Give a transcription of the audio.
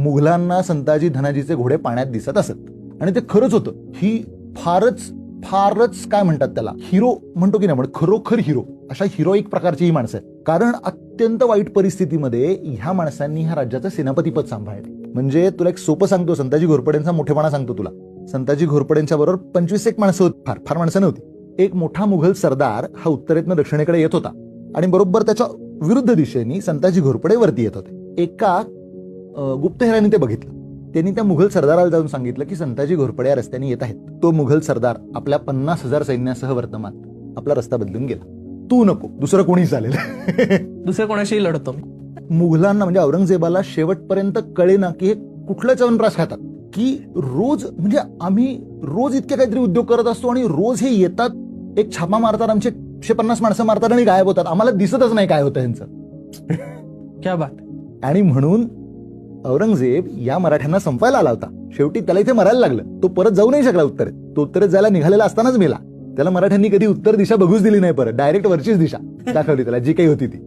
मुघलांना संताजी धनाजीचे घोडे पाण्यात दिसत असत आणि ते खरंच होतं. ही फारच काय म्हणतात त्याला, हिरो म्हणतो की नाही म्हणत, खरोखर हिरो, अशा हिरोईक प्रकारची ही माणसं आहेत. कारण अत्यंत वाईट परिस्थितीमध्ये ह्या माणसांनी ह्या राज्याचं सेनापतीपद सांभाळलं. म्हणजे तुला एक सोपं सांगतो, संताजी घोरपडेंचा मोठेपणा सांगतो तुला. संताजी घोरपडेंच्या बरोबर 25 एक माणसं होती, फार माणसं नव्हती. एक मोठा मुघल सरदार हा उत्तरेतनं दक्षिणेकडे येत होता आणि बरोबर त्याच्या विरुद्ध दिशेने संताजी घोरपडे वरती येत होते. एका गुप्तहेराने ते बघितलं. त्यांनी त्या मुघल सरदाराला जाऊन सांगितलं की संताजी घोरपडे या रस्त्याने येत आहेत. तो मुघल सरदार आपल्या 50,000 सैन्यासह वर्तमान आपला रस्ता बदलून गेला. तू नको, दुसरं कोणी चालेल. दुसऱ्या कोणाशी लढतो. मुघलांना म्हणजे औरंगजेबाला शेवटपर्यंत कळेना की हे कुठलं च्यवनप्राश खातात, की रोज म्हणजे आम्ही रोज इतके काहीतरी उद्योग करत असतो आणि रोज हे येतात, एक छापा मारतात, आमचे 150 माणसं मारतात आणि गायब होतात, आम्हाला दिसतच नाही काय होतं ह्यांचं. क्या बात. आणि म्हणून औरंगजेब या मराठ्यांना संपायला आला होता. शेवटी त्याला इथे मरायला लागलं. तो परत जाऊ नाही शकला उत्तरेत. तो उत्तरेत जायला निघालेला असतानाच मेला. त्याला मराठ्यांनी कधी उत्तर दिशा बघूच दिली नाही, परत डायरेक्ट वरचीच दिशा दाखवली त्याला, जी काही होती ती.